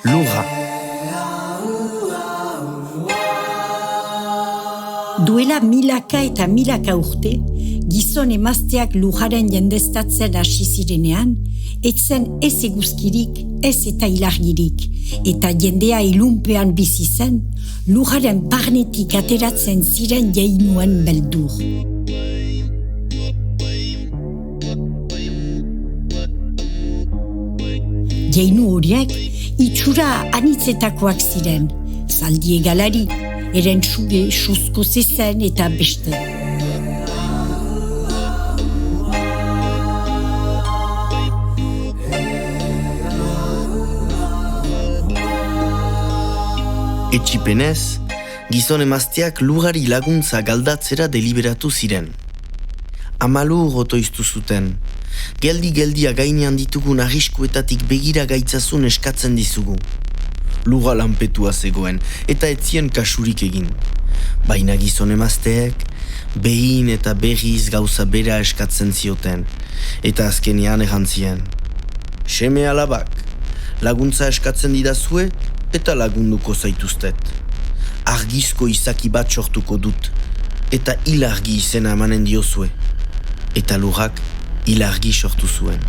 Lurra. Duela milaka eta milaka urte, gizon emazteak lujaren jendeztatzen hasi zirenean, etzen ez eguzkirik, ez eta ilargirik, eta jendea ilunpean bizi zen, lujaren barnetik ateratzen ziren jainuen beldur. Jainu horiek itxura anitzetakoak ziren, zaldi egalari, erentsuge, susko zezen eta beste. Etxipenez, gizon emazteak lugari laguntza galdatzera deliberatu ziren. 10 otoiztu zuten. Geldi-geldia gainean ditugun arriskuetatik begira gaitzazun eskatzen dizugu. Luga lanpetua zegoen, eta etzien kasurik egin. Baina gizon emazteek, behin eta berriz gauza bera eskatzen zioten, eta azkenean erantzien. Seme alabak, laguntza eskatzen didazue, eta lagunduko zaituztet. Argizko izaki bat sortuko dut, eta ilargi izena emanen diozue. Eta lurrak ilargi sortu zuen.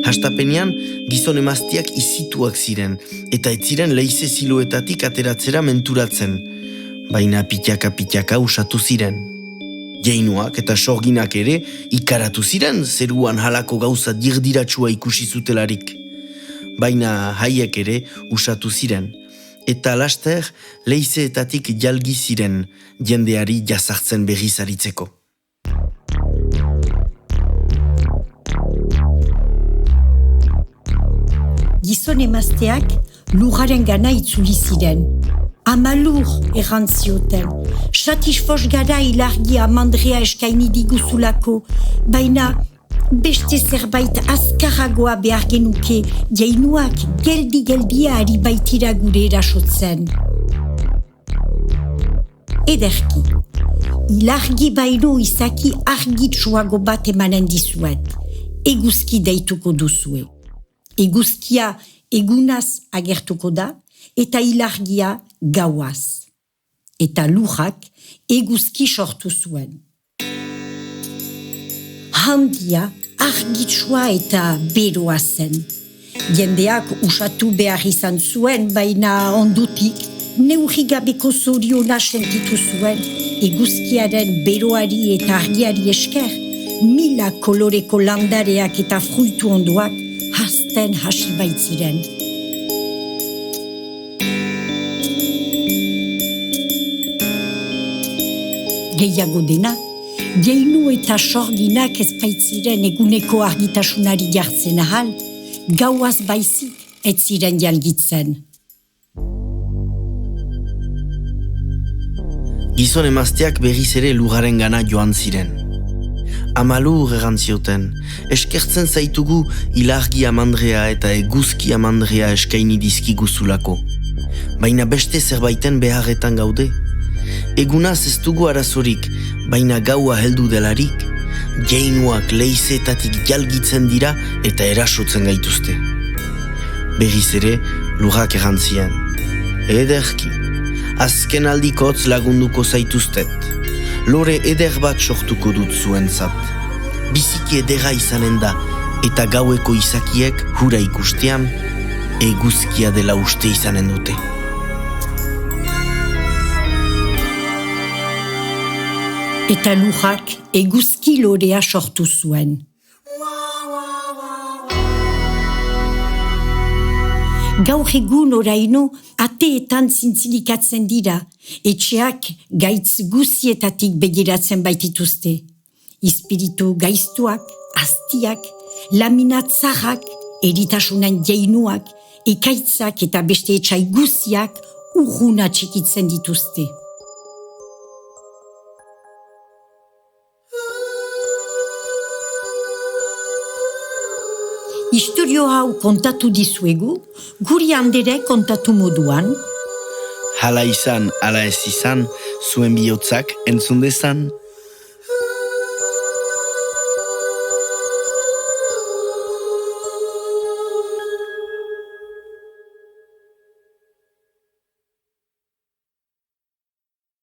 Hastapenean, gizon emazteak izituak ziren, eta ez ziren leize siluetatik ateratzera menturatzen, baina pitaka usatu ziren. Jainuak eta sorginak ere ikaratu ziren zeruan halako gauza dirdiratsua ikusi zutelarik. Baina haiek ere usatu ziren, eta laster leizeetatik jalgi ziren jendeari jazartzen berriz aritzeko. Gizon emazteak lurraren gana itzuli ziren. Amalur errantzioten, satisfos gara ilargi amandrea eskaini diguzulako, baina beste zerbait azkarragoa behar genuke, jainuak geldi-geldia ari baitira gure erasotzen. Ederki, ilargi baino izaki argitsuago bat emanen dizuet, eguzki deituko duzue. Eguzkia egunaz agertuko da, eta ilargia gauaz. Eta lurrak eguzki sortu zuen. Handia, argitsua eta beroa zen. Jendeak usatu behar izan zuen, baina ondutik neurrigabeko zoriona sentitu zuen, eguzkiaren beroari eta argiari esker, 1000 koloreko landareak eta fruitu ondoak hasten hasi baitziren. Gehiago dena, jainu eta sorginak ez baitziren eguneko argitasunari jartzen ahal, gauaz baizik ez ziren jalgitzen. Gizon emazteak berriz ere lugaren gana joan ziren. Amalur erantzioten, eskertzen zaitugu ilargi amandrea eta eguzki amandrea eskaini dizkiguzulako. Baina beste zerbaiten beharretan gaude. Egunaz ez dugu arazorik, baina gaua heldu delarik, jainuak leizeetatik jalgitzen dira eta erasotzen gaituzte. Berriz ere, lurrak erantzien. Ederki, azken aldikotz lagunduko zaituztet. Lore eder bat sortuko dut zuentzat. Biziki edera izanen da, eta gaueko izakiek hura ikustean, eguzkia dela uste izanen dute. Eta lurrak eguzki lorea sortu zuen. Gaur egun oraino ateetan zintzilikatzen dira, etxeak gaitz guzietatik begiratzen baitituzte. Ispiritu gaiztuak, aztiak, laminatzarrak, eritasunan jainuak, ekaitzak eta beste etxai guziak urruna txikitzen dituzte. istorio hau kontatu dizuegu, guri handere kontatu moduan. Hala izan, hala ez izan, zuen bihotzak entzun dezan.